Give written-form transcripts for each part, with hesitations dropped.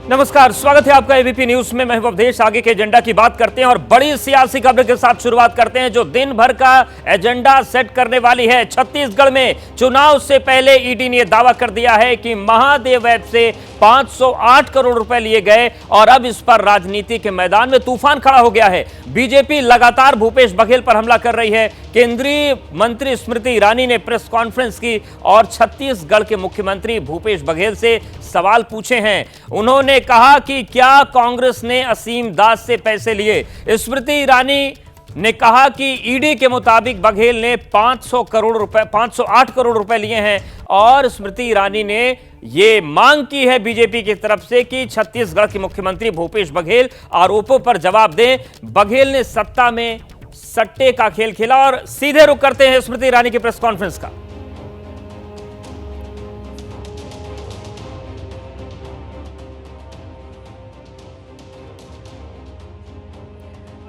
नमस्कार, स्वागत है आपका एबीपी न्यूज में। मैं अवधेश। आगे के एजेंडा की बात करते हैं और बड़ी सियासी खबर के साथ शुरुआत करते हैं जो दिन भर का एजेंडा सेट करने वाली है। छत्तीसगढ़ में चुनाव से पहले ईडी ने दावा कर दिया है कि महादेव ऐप से 508 करोड़ रुपए लिए गए और अब इस पर राजनीति के मैदान में तूफान खड़ा हो गया है। बीजेपी लगातार भूपेश बघेल पर हमला कर रही है। केंद्रीय मंत्री स्मृति ईरानी ने प्रेस कॉन्फ्रेंस की और छत्तीसगढ़ के मुख्यमंत्री भूपेश बघेल से सवाल पूछे हैं। उन्होंने कहा कि क्या कांग्रेस ने असीम दास से पैसे लिए। स्मृति ईरानी ने कहा कि ईडी के मुताबिक बघेल ने 508 करोड़ रुपए लिए हैं और स्मृति ईरानी ने यह मांग की है बीजेपी की तरफ से कि छत्तीसगढ़ के मुख्यमंत्री भूपेश बघेल आरोपों पर जवाब दें। बघेल ने सत्ता में सट्टे का खेल खेला और सीधे रुख करते हैं स्मृति ईरानी की प्रेस कॉन्फ्रेंस का।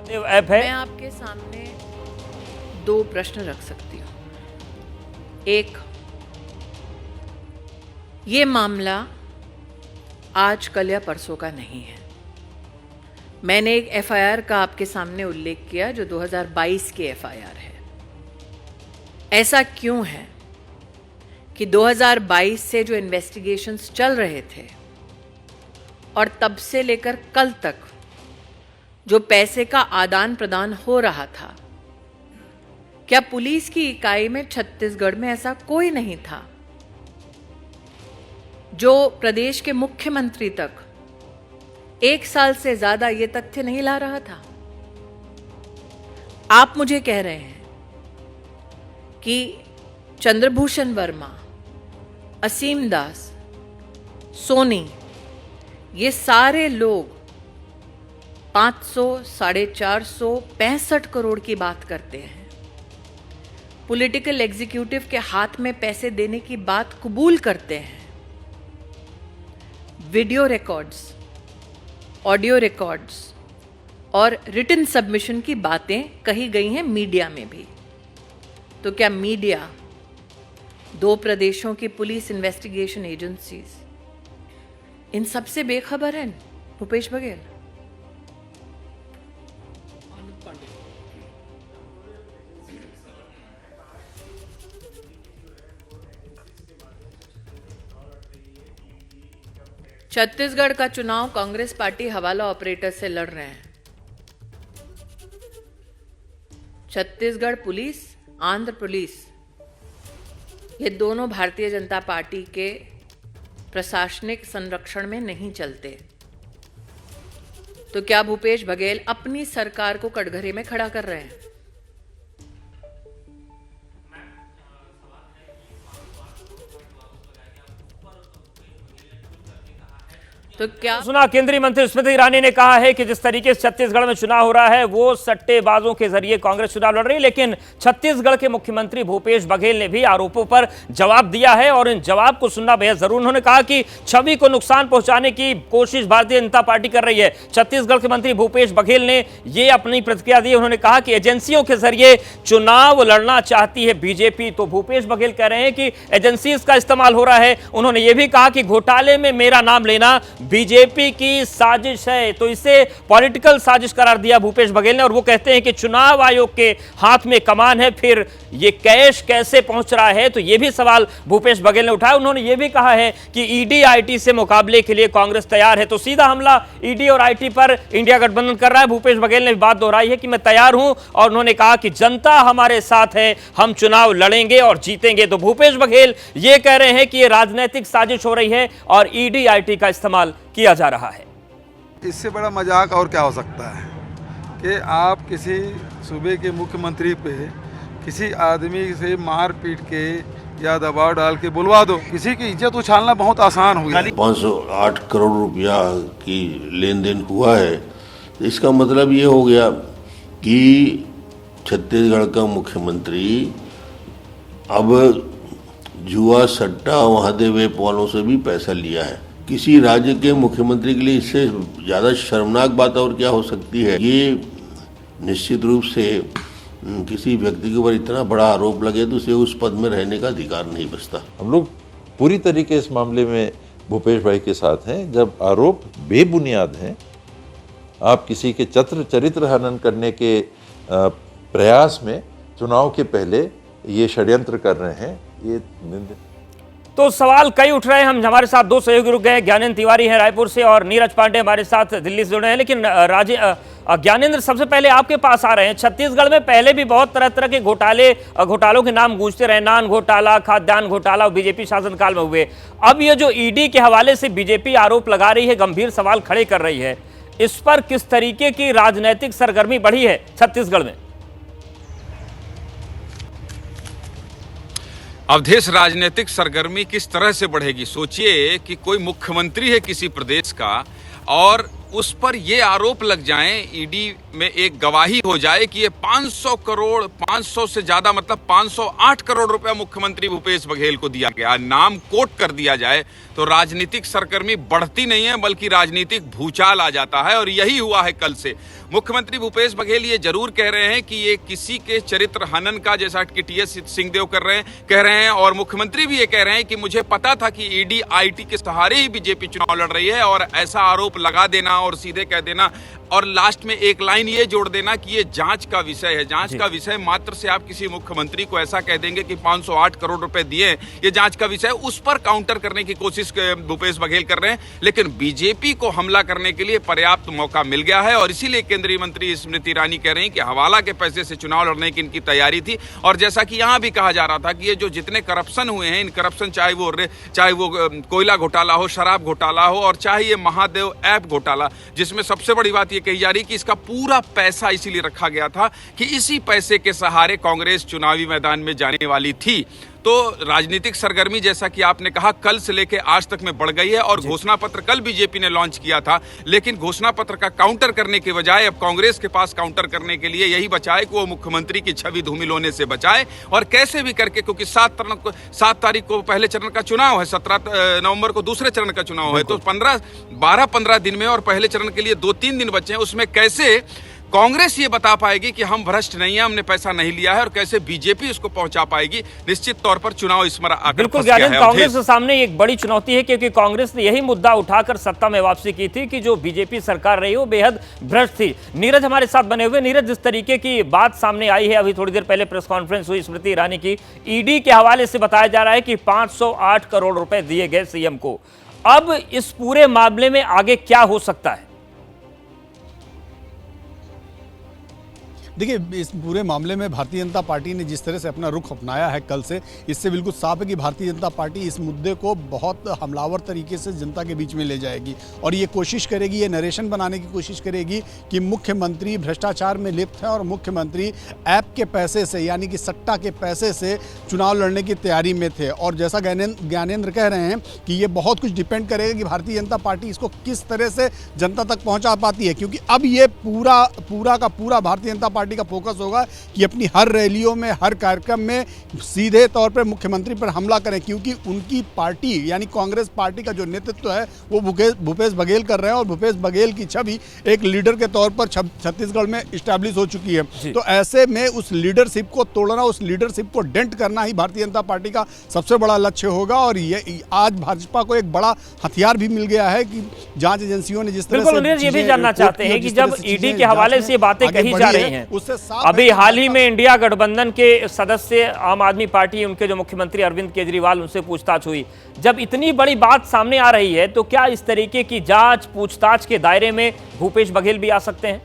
ऐप है। मैं आपके सामने दो प्रश्न रख सकती हूं। एक, ये मामला आज कल या परसों का नहीं है। मैंने एक एफआईआर का आपके सामने उल्लेख किया जो 2022 की एफआईआर है। ऐसा क्यों है कि 2022 से जो इन्वेस्टिगेशंस चल रहे थे और तब से लेकर कल तक जो पैसे का आदान प्रदान हो रहा था, क्या पुलिस की इकाई में छत्तीसगढ़ में ऐसा कोई नहीं था जो प्रदेश के मुख्यमंत्री तक 1 साल से ज्यादा ये तथ्य नहीं ला रहा था? आप मुझे कह रहे हैं कि चंद्रभूषण वर्मा, असीम दास, सोनी, ये सारे लोग 500, 450, 65 करोड़ की बात करते हैं। पॉलिटिकल एग्जीक्यूटिव के हाथ में पैसे देने की बात कबूल करते हैं। वीडियो रिकॉर्ड्स, ऑडियो रिकॉर्ड्स और रिटन सबमिशन की बातें कही गई हैं मीडिया में भी। तो क्या मीडिया, 2 प्रदेशों की पुलिस इन्वेस्टिगेशन एजेंसीज इन सबसे बेखबर हैं भूपेश बघेल? छत्तीसगढ़ का चुनाव कांग्रेस पार्टी हवाला ऑपरेटर से लड़ रहे हैं। छत्तीसगढ़ पुलिस, आंध्र पुलिस, ये दोनों भारतीय जनता पार्टी के प्रशासनिक संरक्षण में नहीं चलते। तो क्या भूपेश बघेल अपनी सरकार को कटघरे में खड़ा कर रहे हैं? तो क्या सुना, केंद्रीय मंत्री स्मृति ईरानी ने कहा है कि जिस तरीके से छत्तीसगढ़ में चुनाव हो रहा है वो सट्टेबाजों के जरिए कांग्रेस चुनाव लड़ रही है, लेकिन छत्तीसगढ़ के मुख्यमंत्री भूपेश बघेल ने भी आरोपों पर जवाब दिया है और इन जवाब को सुनना बेहद जरूरी। उन्होंने कहा कि छवि को नुकसान पहुंचाने की कोशिश भारतीय जनता पार्टी कर रही है। छत्तीसगढ़ के मंत्री भूपेश बघेल ने यह अपनी प्रतिक्रिया दी। उन्होंने कहा कि एजेंसियों के जरिए चुनाव लड़ना चाहती है बीजेपी। तो भूपेश बघेल कह रहे हैं कि एजेंसीज का इस्तेमाल हो रहा है। उन्होंने यह भी कहा कि घोटाले में मेरा नाम लेना बीजेपी की साजिश है। तो इसे पॉलिटिकल साजिश करार दिया भूपेश बघेल ने और वो कहते हैं कि चुनाव आयोग के हाथ में कमान है, फिर ये कैश कैसे पहुंच रहा है? तो ये भी सवाल भूपेश बघेल ने उठाया। उन्होंने ये भी कहा है कि ईडी आईटी से मुकाबले के लिए कांग्रेस तैयार है। तो सीधा हमला ईडी और आईटी पर इंडिया गठबंधन कर रहा है। भूपेश बघेल ने बात दोहराई है कि मैं तैयार हूं और उन्होंने कहा कि जनता हमारे साथ है, हम चुनाव लड़ेंगे और जीतेंगे। तो भूपेश बघेल ये कह रहे हैं कि ये राजनीतिक साजिश हो रही है और ईडी आईटी का इस्तेमाल किया जा रहा है। इससे बड़ा मजाक और क्या हो सकता है कि आप किसी सूबे के मुख्यमंत्री पे किसी आदमी से मार पीट के या दबाव डाल के बुलवा दो। किसी की इज्जत उछालना बहुत आसान हो गया। 508 करोड़ रुपया की लेन देन हुआ है। इसका मतलब ये हो गया कि छत्तीसगढ़ का मुख्यमंत्री अब जुआ, सट्टा, महादेव ऐप वालों से भी पैसा लिया है। किसी राज्य के मुख्यमंत्री के लिए इससे ज़्यादा शर्मनाक बात और क्या हो सकती है? ये निश्चित रूप से किसी व्यक्ति के ऊपर इतना बड़ा आरोप लगे तो उसे उस पद में रहने का अधिकार नहीं बचता। हम लोग पूरी तरीके इस मामले में भूपेश भाई के साथ हैं जब आरोप बेबुनियाद हैं। आप किसी के चरित्र हनन करने के प्रयास में चुनाव के पहले ये षड्यंत्र कर रहे हैं, ये निंदनीय। तो सवाल कई उठ रहे हैं। हमारे साथ दो सहयोगी रुक गए, ज्ञानेंद्र तिवारी हैं रायपुर से और नीरज पांडे हमारे साथ दिल्ली से जुड़े हैं। लेकिन ज्ञानेंद्र, सबसे पहले आपके पास आ रहे हैं। छत्तीसगढ़ में पहले भी बहुत तरह तरह के घोटालों के नाम गूंजते रहे, नान घोटाला, खाद्यान्न घोटाला बीजेपी शासनकाल में हुए। अब ये जो ईडी के हवाले से बीजेपी आरोप लगा रही है, गंभीर सवाल खड़े कर रही है, इस पर किस तरीके की राजनीतिक सरगर्मी बढ़ी है छत्तीसगढ़ में? अवधेश, राजनीतिक सरगर्मी किस तरह से बढ़ेगी? सोचिए कि कोई मुख्यमंत्री है किसी प्रदेश का और उस पर ये आरोप लग जाएं, ईडी में एक गवाही हो जाए कि ये 500 करोड़, 500 से ज्यादा मतलब 508 करोड़ रुपया मुख्यमंत्री भूपेश बघेल को दिया गया, नाम कोट कर दिया जाए, तो राजनीतिक सरगर्मी बढ़ती नहीं है बल्कि राजनीतिक भूचाल आ जाता है। और यही हुआ है कल से। मुख्यमंत्री भूपेश बघेल ये जरूर कह रहे हैं कि ये किसी के चरित्र हनन का, जैसा कि टीएस सिंहदेव कह रहे हैं और मुख्यमंत्री भी ये कह रहे हैं कि मुझे पता था कि ईडी आईटी के सहारे ही बीजेपी चुनाव लड़ रही है, और ऐसा आरोप लगा देना और सीधे कह देना और लास्ट में एक लाइन ये जोड़ देना कि ये जांच का विषय है। जांच का विषय मात्र से आप किसी मुख्यमंत्री को ऐसा कह देंगे कि 508 करोड़ रुपए दिए, ये जांच का विषय, उस पर काउंटर करने की कोशिश भूपेश बघेल कर रहे हैं। लेकिन बीजेपी को हमला करने के लिए पर्याप्त मौका मिल गया है और इसीलिए केंद्रीय मंत्री स्मृति ईरानी कह रही हैं कि हवाला के पैसे से चुनाव लड़ने की इनकी तैयारी थी। और जैसा कि यहां भी कहा जा रहा था कि ये जो जितने करप्शन हुए हैं, इन करप्शन चाहे वो कोयला घोटाला हो, शराब घोटाला हो, और चाहे ये महादेव ऐप घोटाला, जिसमें सबसे बड़ी बात ये कही जा रही कि इसका पूरा पैसा इसीलिए रखा गया था कि इसी पैसे के सहारे कांग्रेस चुनावी मैदान में जाने वाली थी। तो राजनीतिक सरगर्मी, जैसा कि आपने कहा, कल से लेकर आज तक में बढ़ गई है। और घोषणा पत्र कल बीजेपी ने लॉन्च किया था, लेकिन घोषणा पत्र का काउंटर करने के बजाय अब कांग्रेस के पास काउंटर करने के लिए यही बचा है कि वो मुख्यमंत्री की छवि धूमिल होने से बचाए और कैसे भी करके, क्योंकि 7 तारीख को पहले चरण का चुनाव है, 17 नवंबर को दूसरे चरण का चुनाव है, तो 12-15 दिन में और पहले चरण के लिए 2-3 दिन बचे हैं, उसमें कैसे कांग्रेस ये बता पाएगी कि हम भ्रष्ट नहीं है, हमने पैसा नहीं लिया है, और कैसे बीजेपी उसको पहुंचा पाएगी? निश्चित तौर पर चुनाव इस मरा आकर बिल्कुल ज्ञानेंद्र, कांग्रेस के सामने एक बड़ी चुनौती है, क्योंकि कांग्रेस ने यही मुद्दा उठाकर सत्ता में वापसी की थी कि जो बीजेपी सरकार रही वो बेहद भ्रष्ट थी। नीरज हमारे साथ बने हुए। नीरज, जिस तरीके की बात सामने आई है, अभी थोड़ी देर पहले प्रेस कॉन्फ्रेंस हुई स्मृति ईरानी की, ईडी के हवाले से बताया जा रहा है कि 508 करोड़ रुपए दिए गए सीएम को। अब इस पूरे मामले में आगे क्या हो सकता है? देखिए, इस पूरे मामले में भारतीय जनता पार्टी ने जिस तरह से अपना रुख अपनाया है कल से, इससे बिल्कुल साफ है कि भारतीय जनता पार्टी इस मुद्दे को बहुत हमलावर तरीके से जनता के बीच में ले जाएगी और ये कोशिश करेगी, ये नरेशन बनाने की कोशिश करेगी कि मुख्यमंत्री भ्रष्टाचार में लिप्त है और मुख्यमंत्री ऐप के पैसे से, यानी कि सट्टा के पैसे से चुनाव लड़ने की तैयारी में थे। और जैसा ज्ञानेंद्र कह रहे हैं कि ये बहुत कुछ डिपेंड करेगा कि भारतीय जनता पार्टी इसको किस तरह से जनता तक पहुँचा पाती है, क्योंकि अब ये पूरा का पूरा भारतीय जनता पार्टी का फोकस होगा कि अपनी हर रैलियों में, हर कार्यक्रम में सीधे तौर पर मुख्यमंत्री पर हमला करें, क्योंकि उनकी पार्टी यानी कांग्रेस पार्टी का जो नेतृत्व है वो भूपेश बघेल कर रहे हैं और भूपेश बघेल की छवि एक लीडर के तौर पर छत्तीसगढ़ में इस्टेब्लिश हो चुकी है। तो ऐसे में उस लीडरशिप को तोड़ना, उस लीडरशिप को डेंट करना ही भारतीय जनता पार्टी का सबसे बड़ा लक्ष्य होगा। और ये आज भाजपा को एक बड़ा हथियार भी मिल गया है कि जांच एजेंसियों ने जिस तरह से, ये भी जानना चाहते हैं कि जब ईडी के हवाले से बातें कही जा रही हैं, अभी हाल ही में इंडिया गठबंधन के सदस्य आम आदमी पार्टी, उनके जो मुख्यमंत्री अरविंद केजरीवाल, उनसे पूछताछ हुई। जब इतनी बड़ी बात सामने आ रही है तो क्या इस तरीके की जांच पूछताछ के दायरे में भूपेश बघेल भी आ सकते हैं?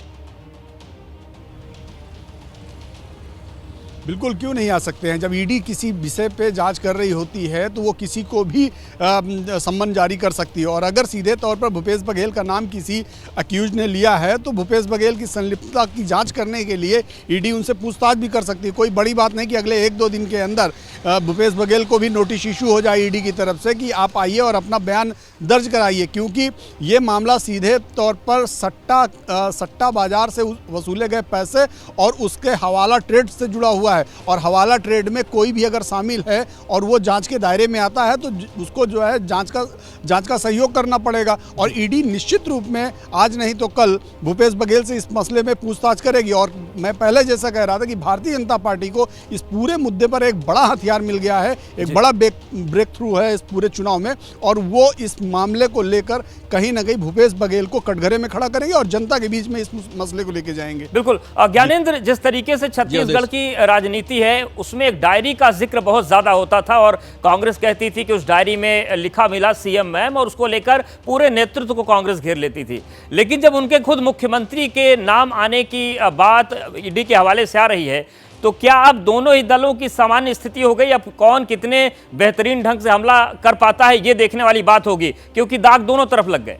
बिल्कुल, क्यों नहीं आ सकते हैं। जब ईडी किसी विषय पे जांच कर रही होती है तो वो किसी को भी सम्मन जारी कर सकती है, और अगर सीधे तौर पर भूपेश बघेल का नाम किसी अक्यूज ने लिया है तो भूपेश बघेल की संलिप्तता की जांच करने के लिए ईडी उनसे पूछताछ भी कर सकती है। कोई बड़ी बात नहीं कि अगले 1-2 दिन के अंदर भूपेश बघेल को भी नोटिस इशू हो जाए ईडी की तरफ से कि आप आइए और अपना बयान दर्ज कराइए, क्योंकि ये मामला सीधे तौर पर सट्टा बाजार से वसूले गए पैसे और उसके हवाला ट्रेड से जुड़ा हुआ है। और हवाला ट्रेड में कोई भी अगर शामिल है और वो जांच के दायरे में आता है तो उसको जो है जांच का सहयोग करना पड़ेगा। और ईडी निश्चित रूप में आज नहीं तो कल भूपेश बघेल से इस मसले में पूछताछ करेगी। और मैं पहले जैसा कह रहा था कि भारतीय जनता पार्टी को इस पूरे मुद्दे पर एक बड़ा हथियार मिल गया है, एक बड़ा ब्रेक थ्रू है इस पूरे चुनाव में, और वो इस मामले को लेकर कहीं ना कहीं भूपेश बघेल को कटघरे में खड़ा करेंगे और जनता के बीच में इस मसले को लेकर जाएंगे। बिल्कुल ज्ञानेंद्र, जिस तरीके से छत्तीसगढ़ की राजनीति है उसमें एक डायरी का जिक्र बहुत ज्यादा होता था और कांग्रेस कहती थी कि उस डायरी में लिखा मिला सीएम मैम, और उसको लेकर पूरे नेतृत्व को कांग्रेस घेर लेती थी। लेकिन जब उनके खुद मुख्यमंत्री के नाम आने की बात ईडी के हवाले से आ रही है, तो क्या अब दोनों ही दलों की सामान्य स्थिति हो गई? अब कौन कितने बेहतरीन ढंग से हमला कर पाता है ये देखने वाली बात होगी, क्योंकि दाग दोनों तरफ लग गए।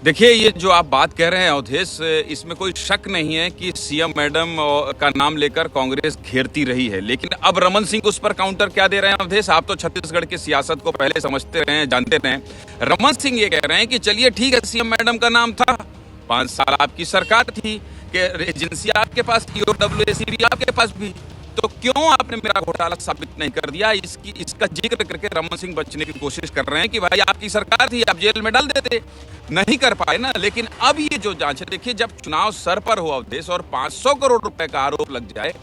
देखिए, ये जो आप बात कह रहे हैं अवधेश, इसमें कोई शक नहीं है कि सीएम मैडम का नाम लेकर कांग्रेस घेरती रही है। लेकिन अब रमन सिंह उस पर काउंटर क्या दे रहे हैं अवधेश? आप तो छत्तीसगढ़ की सियासत को पहले समझते रहे हैं, जानते रहे हैं। रमन सिंह ये कह रहे हैं कि चलिए ठीक है, सीएम मैडम का नाम था, 5 साल आपकी सरकार थी, कि एजेंसी आपके पास थी और WACB आपके पास भी, तो क्यों आपने मेरा घोटाला साबित नहीं कर दिया? इसका जिक्र करके रमन सिंह बचने की कोशिश कर रहे हैं कि भाई आपकी सरकार थी, आप जेल में डाल देते, नहीं कर पाए ना। लेकिन अब ये जो जांच है, देखिए, जब चुनाव सर पर हो अवधेश और 500 करोड़ रुपए का आरोप लग जाए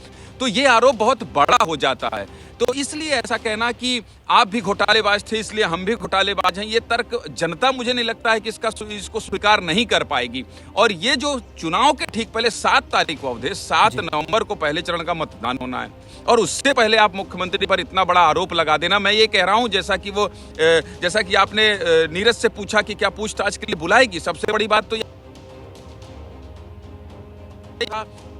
तो ये आरोप बहुत बड़ा हो जाता है। तो इसलिए ऐसा कहना कि आप भी घोटालेबाज थे इसलिए हम भी घोटालेबाज हैं, ये तर्क जनता मुझे नहीं लगता है कि इसको स्वीकार नहीं कर पाएगी। और ये जो चुनाव के ठीक पहले 7 तारीख को अवधेश, 7 नवंबर को पहले चरण का मतदान होना है, और उससे पहले आप मुख्यमंत्री पर इतना बड़ा आरोप लगा देना, मैं ये कह रहा हूं जैसा कि आपने नीरज से पूछा कि क्या पूछताछ के लिए बुलाएगी, सबसे बड़ी बात तो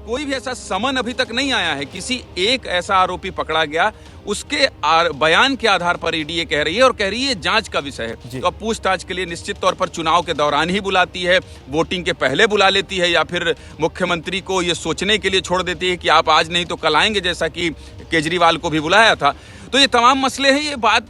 कोई भी ऐसा समन अभी तक नहीं आया है, किसी एक ऐसा आरोपी पकड़ा गया, उसके बयान के आधार पर ईडी ये कह रही है और कह रही है जांच का विषय है। तो अब पूछताछ के लिए निश्चित तौर पर चुनाव के दौरान ही बुलाती है, वोटिंग के पहले बुला लेती है, या फिर मुख्यमंत्री को ये सोचने के लिए छोड़ देती है कि आप आज नहीं तो कल आएंगे, जैसा कि केजरीवाल को भी बुलाया था। तो ये तमाम मसले हैं, ये बात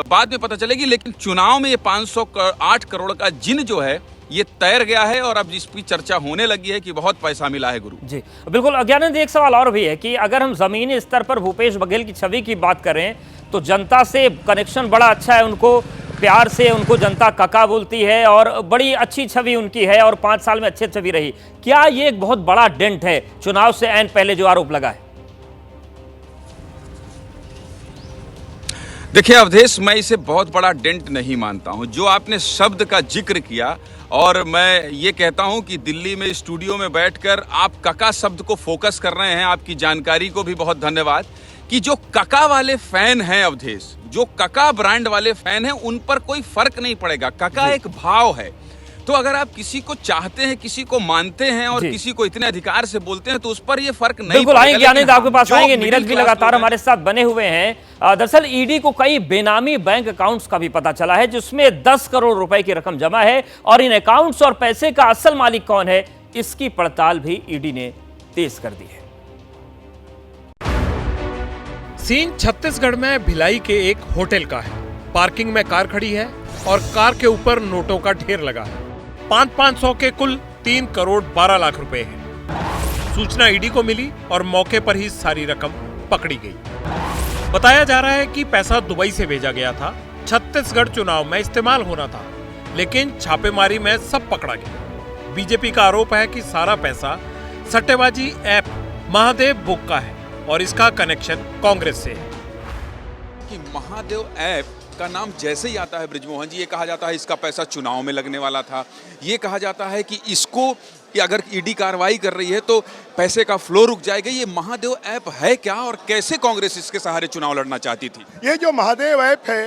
बाद में पता चलेगी। लेकिन चुनाव में ये 508 करोड़ का जिन जो है ये तैर गया है, और अब जिस पर चर्चा होने लगी है कि बहुत पैसा मिला है गुरु जी। बिल्कुल ज्ञानेंद्र, एक सवाल और भी है कि अगर हम जमीनी स्तर पर भूपेश बघेल की छवि की बात करें तो जनता से कनेक्शन बड़ा अच्छा है, उनको प्यार से उनको जनता काका बोलती है और बड़ी अच्छी छवि उनकी है और 5 साल में अच्छी छवि रही। क्या ये एक बहुत बड़ा डेंट है चुनाव से ऐन पहले जो आरोप लगा है? देखिए अवधेश, मैं इसे बहुत बड़ा डेंट नहीं मानता हूं। जो आपने शब्द का जिक्र किया, और मैं ये कहता हूं कि दिल्ली में स्टूडियो में बैठकर आप कका शब्द को फोकस कर रहे हैं, आपकी जानकारी को भी बहुत धन्यवाद। कि जो कका वाले फैन हैं अवधेश, जो कका ब्रांड वाले फैन हैं, उन पर कोई फर्क नहीं पड़ेगा। कका एक भाव है, तो अगर आप किसी को चाहते हैं, किसी को मानते हैं और किसी को इतने अधिकार से बोलते हैं, तो उस पर ये फर्क नहीं। बिल्कुल आएंगे ज्ञानेंद्र, आपके पास आएंगे। नीरज भी लगातार हमारे साथ बने हुए हैं। दरअसल ईडी को कई बेनामी बैंक अकाउंट्स का भी पता चला है, जिसमें 10 करोड़ रुपए की रकम जमा है, और इन अकाउंट्स और पैसे का असल मालिक कौन है, इसकी पड़ताल भी ईडी ने तेज कर दी है। सीन छत्तीसगढ़ में भिलाई के एक होटल का है। पार्किंग में कार खड़ी है और कार के ऊपर नोटों का ढेर लगा है। 500 के कुल 3 करोड़ 12 लाख रुपए हैं। सूचना ईडी को मिली और मौके पर ही सारी रकम पकड़ी गई। बताया जा रहा है कि पैसा दुबई से भेजा गया था, छत्तीसगढ़ चुनाव में इस्तेमाल होना था, लेकिन छापेमारी में सब पकड़ा गया। बीजेपी का आरोप है कि सारा पैसा सट्टेबाजी ऐप महादेव बुक का है और इसका कनेक्शन कांग्रेस से है। कि महादेव ऐप का नाम जैसे ही आता है ब्रिजमोहन जी, ये कहा जाता है इसका पैसा चुनाव में लगने वाला था। ये कहा जाता है कि इसको कि अगर ईडी कार्रवाई कर रही है तो पैसे का फ्लो रुक जाएगा। ये महादेव ऐप है क्या, और कैसे कांग्रेस इसके सहारे चुनाव लड़ना चाहती थी? ये जो महादेव ऐप है,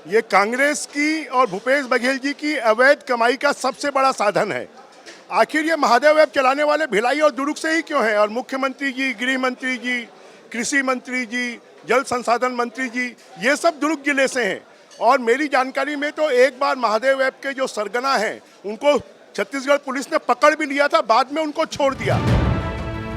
ये कांग्रेस की और भूपेश बघेल जी की अवैध कमाई का सबसे बड़ा साधन है। आखिर ये महादेव ऐप चलाने वाले भिलाई और दुर्ग से ही क्यों हैं? और मुख्यमंत्री जी, गृह मंत्री जी, कृषि मंत्री जी, जल संसाधन मंत्री जी, ये सब दुर्ग जिले से हैं। और मेरी जानकारी में तो एक बार महादेव ऐप के जो सरगना हैं, उनको छत्तीसगढ़ पुलिस ने पकड़ भी लिया था, बाद में उनको छोड़ दिया।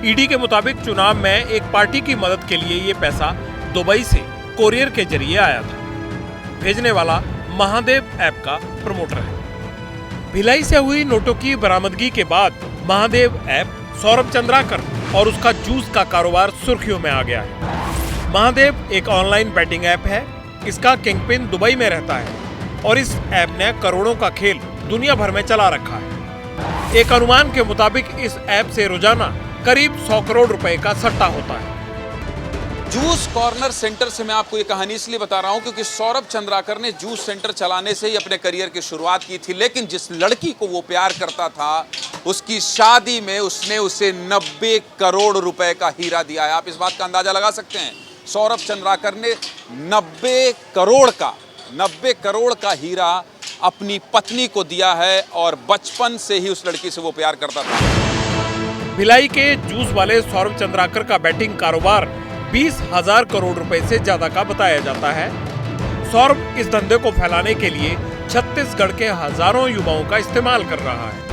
ईडी के मुताबिक चुनाव में एक पार्टी की मदद के लिए ये पैसा दुबई से कोरियर के जरिए आया था। भेजने वाला महादेव ऐप का प्रमोटर है। भिलाई से हुई नोटों की बरामदगी के बाद महादेव ऐप, सौरभ चंद्राकर और उसका जूस का कारोबार सुर्खियों में आ गया है। महादेव एक ऑनलाइन बैटिंग ऐप है। इसका किंगपिन दुबई में रहता है और इस ऐप ने करोड़ों का खेल दुनिया भर में चला रखा है। एक अनुमान के मुताबिक इस ऐप से रोजाना करीब 100 करोड़ रुपए का सट्टा होता है। जूस कॉर्नर सेंटर से मैं आपको ये कहानी इसलिए बता रहा हूं क्योंकि सौरभ चंद्राकर ने जूस सेंटर चलाने से ही अपने करियर की शुरुआत की थी, लेकिन जिस लड़की को वो प्यार करता था उसकी शादी में उसने उसे 90 करोड़ रुपए का हीरा दिया है। आप इस बात का अंदाजा लगा सकते हैं, सौरभ चंद्राकर ने 90 करोड़ का हीरा अपनी पत्नी को दिया है और बचपन से ही उस लड़की से वो प्यार करता था। भिलाई के जूस वाले सौरभ चंद्राकर का बैटिंग कारोबार 20,000 करोड़ रुपए से ज्यादा का बताया जाता है। सौरभ इस धंधे को फैलाने के लिए छत्तीसगढ़ के हजारों युवाओं का इस्तेमाल कर रहा है।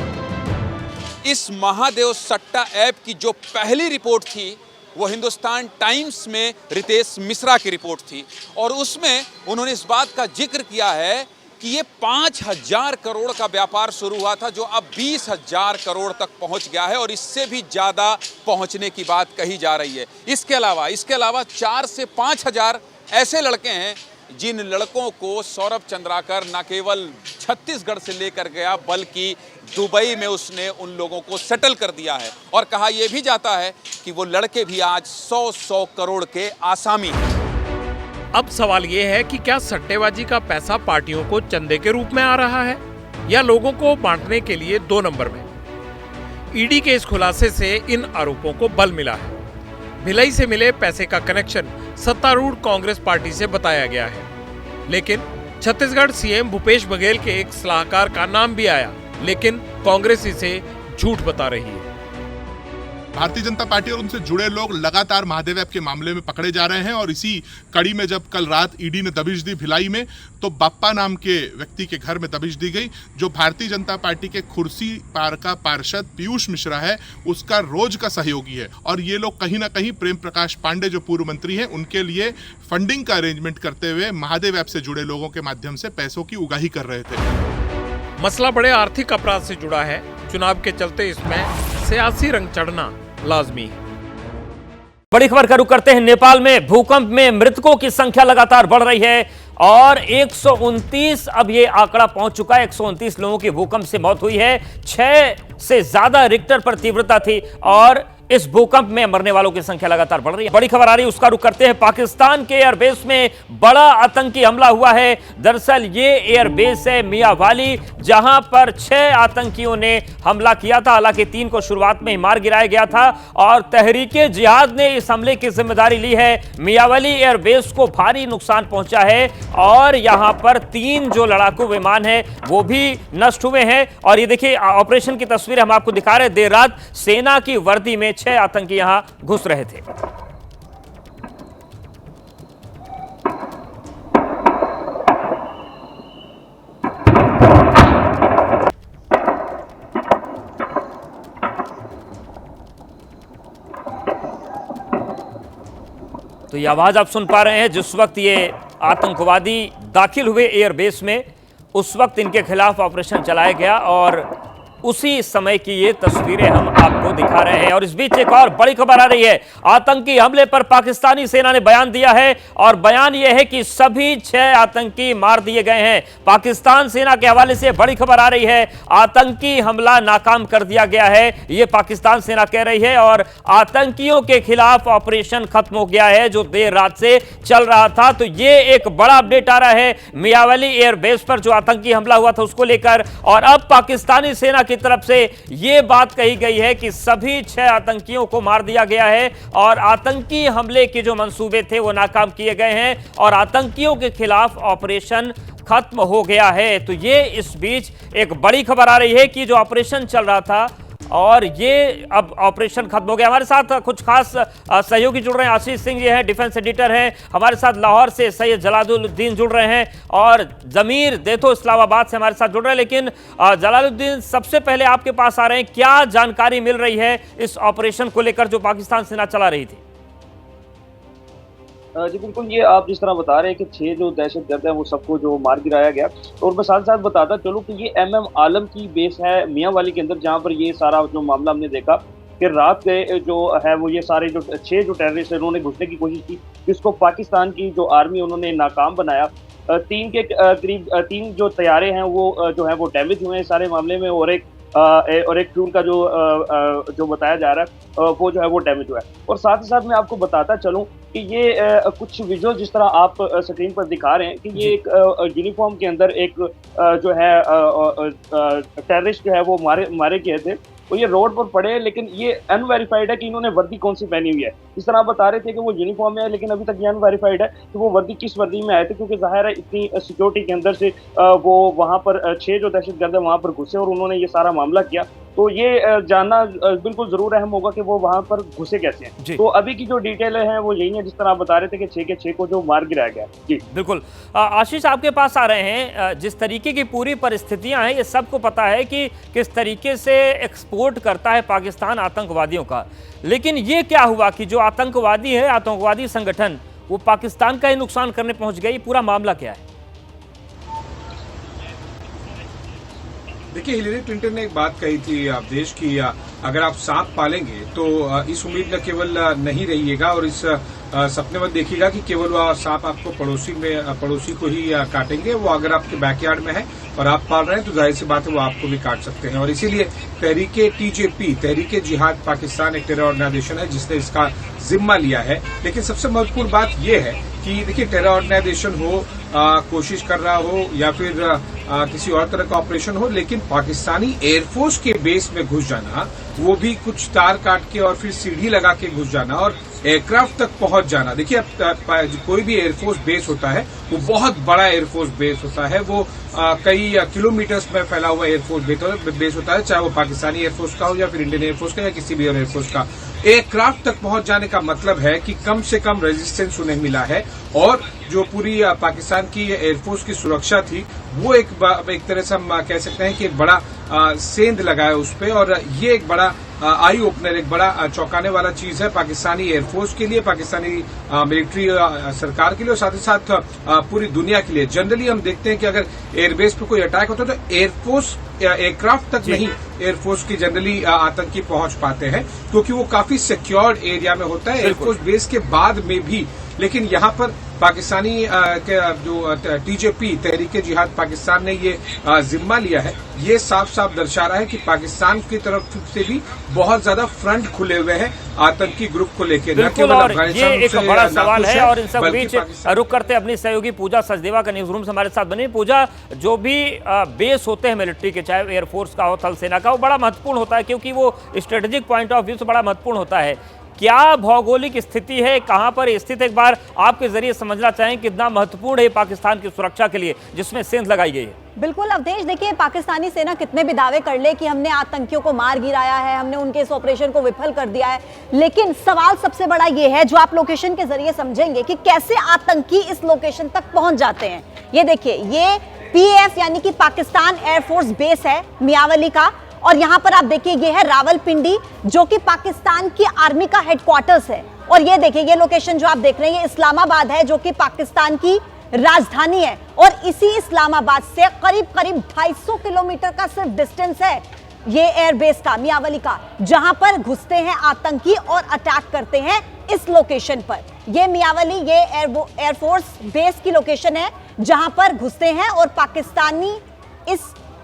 इस महादेव सट्टा ऐप की जो पहली रिपोर्ट थी वो हिंदुस्तान टाइम्स में रितेश मिश्रा की रिपोर्ट थी और उसमें उन्होंने इस बात का जिक्र किया है कि ये 5,000 करोड़ का व्यापार शुरू हुआ था जो अब 20,000 करोड़ तक पहुंच गया है और इससे भी ज़्यादा पहुंचने की बात कही जा रही है। इसके अलावा 4 से 5,000 ऐसे लड़के हैं जिन लड़कों को सौरभ चंद्राकर न केवल छत्तीसगढ़ से लेकर गया बल्कि दुबई में उसने उन लोगों को सेटल कर दिया है और कहा यह भी जाता है कि वो लड़के भी आज 100 करोड़ के आसामी हैं। अब सवाल ये है कि क्या सट्टेबाजी का पैसा पार्टियों को चंदे के रूप में आ रहा है या लोगों को बांटने के लिए 2 नंबर में। ईडी के इस खुलासे से इन आरोपों को बल मिला है। भिलाई से मिले पैसे का कनेक्शन सत्तारूढ़ कांग्रेस पार्टी से बताया गया है, लेकिन छत्तीसगढ़ सीएम भूपेश बघेल के एक सलाहकार का नाम भी आया, लेकिन कांग्रेस इसे झूठ बता रही है। भारतीय जनता पार्टी और उनसे जुड़े लोग लगातार महादेव ऐप के मामले में पकड़े जा रहे हैं और इसी कड़ी में जब कल रात ईडी ने दबिश दी भिलाई में, तो बाप्पा नाम के व्यक्ति के घर में दबिश दी गई जो भारतीय जनता पार्टी के खुर्सी पार का पार्षद पीयूष मिश्रा है, उसका रोज का सहयोगी है और ये लोग कहीं ना कहीं प्रेम प्रकाश पांडे जो पूर्व मंत्री हैं उनके लिए फंडिंग का अरेंजमेंट करते हुए महादेव ऐप से जुड़े लोगों के माध्यम से पैसों की उगाही कर रहे थे। मसला बड़े आर्थिक अपराध से जुड़ा है। चुनाव के चलते इसमें सियासी रंग चढ़ना लाजमी है। बड़ी खबर का रुख करते हैं। नेपाल में भूकंप में मृतकों की संख्या लगातार बढ़ रही है और 129 अब ये आंकड़ा पहुंच चुका है। 129 लोगों की भूकंप से मौत हुई है। 6 से ज्यादा रिक्टर पर तीव्रता थी और इस भूकंप में मरने वालों की संख्या लगातार बढ़ रही है। बड़ी खबर आ रही है, उसका रुख करते हैं। पाकिस्तान के एयरबेस में बड़ा आतंकी हमला हुआ है। दरअसल ये एयरबेस है मियांवाली, जहां पर 6 आतंकियों ने हमला किया था। हालांकि 3 को शुरुआत में ही मार गिराया गया था और तहरीके जिहाद ने इस हमले की जिम्मेदारी ली है। मियांवाली एयरबेस को भारी नुकसान पहुंचा है और यहां पर 3 जो लड़ाकू विमान है वो भी नष्ट हुए हैं। और ये देखिए ऑपरेशन की तस्वीर हम आपको दिखा रहे हैं। देर रात सेना की वर्दी में 6 आतंकी यहां घुस रहे थे। तो ये आवाज आप सुन पा रहे हैं, जिस वक्त ये आतंकवादी दाखिल हुए एयरबेस में उस वक्त इनके खिलाफ ऑपरेशन चलाया गया और उसी समय की ये तस्वीरें हम आपको दिखा रहे हैं। और इस बीच एक और बड़ी खबर आ रही है। आतंकी हमले पर पाकिस्तानी सेना ने बयान दिया है और बयान यह है कि सभी 6 आतंकी मार दिए गए हैं। पाकिस्तान सेना के हवाले से बड़ी खबर आ रही है, आतंकी हमला नाकाम कर दिया गया है, यह पाकिस्तान सेना कह रही है और आतंकियों के खिलाफ ऑपरेशन खत्म हो गया है जो देर रात से चल रहा था। तो यह एक बड़ा अपडेट आ रहा है मियांवाली एयरबेस पर जो आतंकी हमला हुआ था उसको लेकर। और अब पाकिस्तानी सेना की तरफ से यह बात कही गई है कि सभी 6 आतंकियों को मार दिया गया है और आतंकी हमले के जो मंसूबे थे वो नाकाम किए गए हैं और आतंकियों के खिलाफ ऑपरेशन खत्म हो गया है। तो ये इस बीच एक बड़ी खबर आ रही है कि जो ऑपरेशन चल रहा था और ये अब ऑपरेशन खत्म हो गया। हमारे साथ कुछ खास सहयोगी जुड़ रहे हैं। आशीष सिंह ये हैं, डिफेंस एडिटर हैं। हमारे साथ लाहौर से सैयद जलालुद्दीन जुड़ रहे हैं और जमीर देतो इस्लामाबाद से हमारे साथ जुड़ रहे हैं। लेकिन जलालुद्दीन, सबसे पहले आपके पास आ रहे हैं, क्या जानकारी मिल रही है इस ऑपरेशन को लेकर जो पाकिस्तान सेना चला रही थी? जी बिल्कुल, ये आप जिस तरह बता रहे हैं कि 6 जो दहशतगर्द हैं वो सबको जो मार गिराया गया, और मैं साथ साथ बताता चलूँ कि ये MM आलम की बेस है मियांवाली के अंदर, जहाँ पर ये सारा जो मामला हमने देखा कि रात के जो है वो ये सारे जो 6 जो टेररिस्ट हैं उन्होंने घुसने की कोशिश की, जिसको पाकिस्तान की जो आर्मी उन्होंने नाकाम बनाया। 3 के करीब 3 जो तैयारे हैं वो जो है वो डैमेज हुए हैं सारे मामले में, और एक और एक फ्यूल का जो बताया जा रहा है वो जो है वो डैमेज हुआ है। और साथ ही साथ मैं आपको बताता चलूं कि ये कुछ विजुअल जिस तरह आप स्क्रीन पर दिखा रहे हैं कि ये एक यूनिफॉर्म के अंदर एक जो है टेररिस्ट जो है वो मारे गए थे, और ये रोड पर पड़े, लेकिन ये अनवेरिफाइड है कि इन्होंने वर्दी कौन सी पहनी हुई है। इस तरह आप बता रहे थे कि वो यूनिफॉर्म में है, लेकिन अभी तक ये अनवेरिफाइड है कि वो वर्दी किस वर्दी में आए थे, क्योंकि जाहिर है इतनी सिक्योरिटी के अंदर से वो वहां पर 6 जो दहशतगर्द है वहां पर घुसे और उन्होंने ये सारा मामला किया। तो ये जानना बिल्कुल जरूर अहम होगा कि वो वहां पर घुसे कैसे हैं। तो अभी की जो डिटेल है वो यही है जिस तरह आप बता रहे थे कि 6 के 6 को जो मार गिराया गया। जी बिल्कुल। आशीष आपके पास आ रहे हैं, जिस तरीके की पूरी परिस्थितियां हैं ये सबको पता है कि किस तरीके से एक्सपोर्ट करता है पाकिस्तान आतंकवादियों का, लेकिन ये क्या हुआ कि जो आतंकवादी है, आतंकवादी संगठन, वो पाकिस्तान का ही नुकसान करने पहुंच गई? पूरा मामला क्या है? देखिए, हिलेरी क्लिंटन ने एक बात कही थी देश की, अगर आप सांप पालेंगे तो इस उम्मीद में केवल नहीं रहिएगा और इस सपने में देखिएगा कि केवल वह सांप आपको पड़ोसी को ही काटेंगे। वो अगर आपके बैकयार्ड में है और आप पाल रहे हैं तो जाहिर सी बात है वो आपको भी काट सकते हैं। और इसीलिए तहरीके TJP, तहरीके जिहाद पाकिस्तान एक टेरर ऑर्गेनाइजेशन है जिसने इसका जिम्मा लिया है। लेकिन सबसे महत्वपूर्ण बात यह है कि देखिए, टेरर ऑर्गेनाइजेशन हो, कोशिश कर रहा हो या फिर किसी और तरह का ऑपरेशन हो, लेकिन पाकिस्तानी एयरफोर्स के बेस में घुस जाना, वो भी कुछ तार काट के और फिर सीढ़ी लगा के घुस जाना और एयरक्राफ्ट तक पहुंच जाना। देखिए, अब कोई भी एयरफोर्स बेस होता है वो बहुत बड़ा एयरफोर्स बेस होता है, वो कई किलोमीटर्स में फैला हुआ एयरफोर्स बेस होता है, चाहे वो पाकिस्तानी एयरफोर्स का हो या फिर इंडियन एयरफोर्स का या किसी भी और एयरफोर्स का। एयरक्राफ्ट तक पहुंच जाने का मतलब है कि कम से कम रेजिस्टेंस उन्हें मिला है और जो पूरी पाकिस्तान की एयरफोर्स की सुरक्षा थी वो एक तरह से हम कह सकते हैं कि एक बड़ा सेंध लगा है उस पर। और ये एक बड़ा आई ओपनर, एक बड़ा चौंकाने वाला चीज है पाकिस्तानी एयरफोर्स के लिए, पाकिस्तानी मिलिट्री सरकार के लिए और साथ ही साथ पूरी दुनिया के लिए। जनरली हम देखते हैं कि अगर एयरबेस पे कोई अटैक होता है तो एयरफोर्स एयरक्राफ्ट तक नहीं एयरफोर्स की जनरली आतंकी पहुंच पाते हैं, क्योंकि वो काफी सिक्योर्ड एरिया में होता है एयरफोर्स बेस के बाद में भी। लेकिन यहाँ पर पाकिस्तानी जो TJP, तहरीके जिहाद पाकिस्तान ने ये जिम्मा लिया है, ये साफ साफ दर्शा रहा है कि पाकिस्तान की तरफ से भी बहुत ज्यादा फ्रंट खुले हुए हैं आतंकी ग्रुप को लेकर। बिल्कुल, और ये एक बड़ा सवाल है। और इन सब बीच रुक करते अपनी सहयोगी पूजा सचदेवा का न्यूज रूम से हमारे साथ बनी। पूजा, जो भी बेस होते हैं मिलिट्री के, चाहे एयरफोर्स का हो, थल सेना का, वो बड़ा महत्वपूर्ण होता है क्योंकि वो स्ट्रेटेजिक पॉइंट ऑफ व्यू से बड़ा महत्वपूर्ण होता है। क्या भौगोलिक स्थिति है, कहां पर स्थित, एक बार आपके जरिए समझना चाहें कितना महत्वपूर्ण है पाकिस्तान की सुरक्षा के लिए जिसमें सेंध लगाई गई है? बिल्कुल अवधेश, देखिए, पाकिस्तानी सेना कितने भी दावे कर ले कि हमने आतंकियों को मार गिराया है, हमने उनके इस ऑपरेशन को विफल कर दिया है, लेकिन सवाल सबसे बड़ा ये है, जो आप लोकेशन के जरिए समझेंगे, कि कैसे आतंकी इस लोकेशन तक पहुंच जाते हैं। ये देखिए, ये PAF यानी कि पाकिस्तान एयरफोर्स बेस है मियांवाली का, और यहाँ पर आप देखिए ये है रावलपिंडी, जो कि पाकिस्तान की आर्मी का हेडक्वार्टर्स है। और ये देखिए, ये लोकेशन जो आप देख रहे हैं, ये इस्लामाबाद है, जो कि पाकिस्तान की राजधानी है। और इसी इस्लामाबाद से करीब 250 किलोमीटर का सिर्फ डिस्टेंस है ये एयरबेस का, मियांवाली का, जहां पर घुसते हैं आतंकी और अटैक करते हैं इस लोकेशन पर। ये मियांवाली, ये एयरफोर्स बेस की लोकेशन है जहां पर घुसते हैं और पाकिस्तानी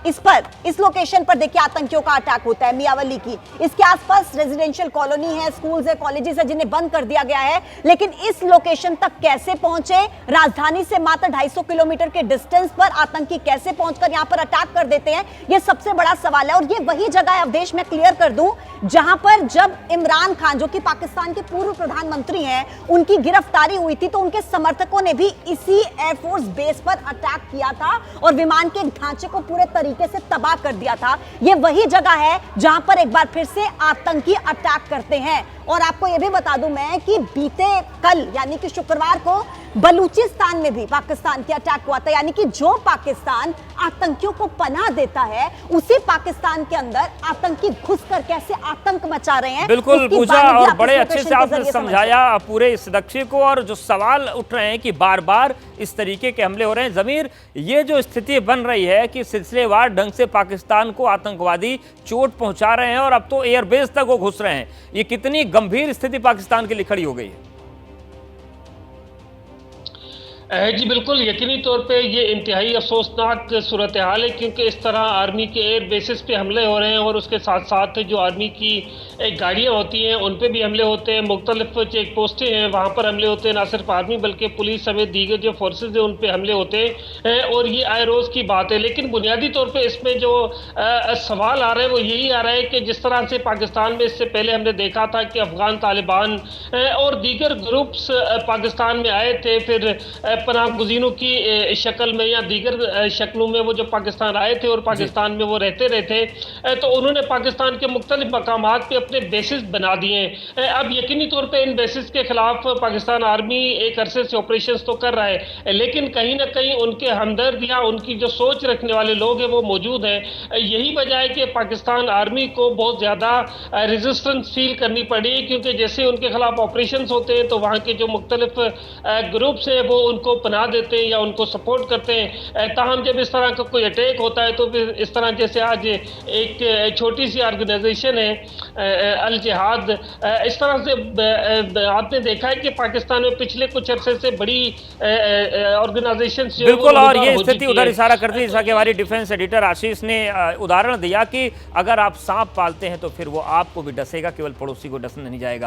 इस लोकेशन पर देखिए आतंकियों का अटैक होता है मियांवाली की। इसके आसपास रेजिडेंशियल कॉलोनी है, स्कूल्स है, कॉलेजेस है, जिन्हें बंद कर दिया गया है। लेकिन इस लोकेशन तक कैसे पहुंचे, राजधानी से मात्र 250 किलोमीटर के डिस्टेंस पर आतंकी कैसे पहुंचकर यहां पर अटैक कर देते हैं, यह सबसे बड़ा सवाल है। और ये वही जगह है, अवधेश मैं क्लियर कर दूं, जहां पर जब इमरान खान, जो कि पाकिस्तान के पूर्व प्रधानमंत्री हैं, उनकी गिरफ्तारी हुई थी तो उनके समर्थकों ने भी इसी एयरफोर्स बेस पर अटैक किया था और विमान के ढांचे को पूरे तरीके से तबाह कर दिया था। ये वही जगह है जहां पर एक बार फिर से आतंकी अटैक करते हैं। और आपको यह भी बता दूं मैं कि बीते कल यानी कि शुक्रवार को बलूचिस्तान में भी पाकिस्तान के अटैक हुआ था। यानी कि जो पाकिस्तान आतंकियों को पनाह देता है, उसी पाकिस्तान के अंदर आतंकी घुसकर कैसे आतंक मचा रहे हैं। बिल्कुल पूजा, और बड़े अच्छे से आपने समझाया पूरे इस लक्ष्य को। और जो सवाल उठ रहे हैं कि बार बार इस तरीके के हमले हो रहे हैं, जमीर, ये जो स्थिति बन रही है कि सिलसिलेवार ढंग से पाकिस्तान को आतंकवादी चोट पहुंचा रहे हैं और अब तो एयरबेस तक वो घुस रहे हैं, ये कितनी गंभीर स्थिति पाकिस्तान के लिए खड़ी हो गई है? जी बिल्कुल, यकीनी तौर पे ये इंतहाई अफसोसनाक सूरत हाल है, क्योंकि इस तरह आर्मी के एयर बेसिस पे हमले हो रहे हैं और उसके साथ साथ जो आर्मी की गाड़ियाँ होती हैं उन पे भी हमले होते हैं, मुख्तलिफ चेक पोस्टें हैं वहाँ पर हमले होते हैं, ना सिर्फ आर्मी बल्कि पुलिस समेत दीगर जो फोर्सेज हैं उन पे हमले होते हैं और ये आए रोज़ की बात है। लेकिन बुनियादी तौर पर इसमें जो सवाल आ रहा है वो यही आ रहा है कि जिस तरह से पाकिस्तान में इससे पहले हमने देखा था कि अफगान तालिबान और दीगर ग्रुप्स पाकिस्तान में आए थे, फिर पनाह गुज़ीनों की शक्ल में या दीगर शक्लों में वो जो पाकिस्तान आए थे और पाकिस्तान में वो रहते रहे थे, तो उन्होंने पाकिस्तान के मुख्तलिफ मकामात पे अपने बेसिस बना दिए हैं। अब यकीनी तौर पे इन बेसिस के खिलाफ पाकिस्तान आर्मी एक अरसे से ऑपरेशंस तो कर रहा है, लेकिन कहीं ना कहीं उनके हमदर्द या उनकी जो सोच रखने वाले लोग हैं वो मौजूद हैं। यही वजह है कि पाकिस्तान आर्मी को बहुत ज़्यादा रेजिस्टेंस फील करनी पड़ी, क्योंकि जैसे उनके खिलाफ ऑपरेशंस होते हैं तो वहाँ के जो मुख्तलिफ ग्रुप्स हैं वो उनको पनाह देते हैं या उनको सपोर्ट करते हैं। ताहम जब इस तरह का कोई अटैक होता है तो फिर इस तरह जैसे आज एक छोटी सी ऑर्गेनाइजेशन है अल जिहाद, इस तरह से आपने देखा है कि पाकिस्तान में पिछले कुछ अरसे से बड़ी ऑर्गेनाइजेशन बिल्कुल, और ये स्थिति उधर इशारा करती है, जैसा कि हमारी डिफेंस एडिटर आशीष ने उदाहरण दिया कि अगर आप सांप पालते हैं तो फिर वो आपको भी डसेगा, केवल पड़ोसी को डस नहीं जाएगा।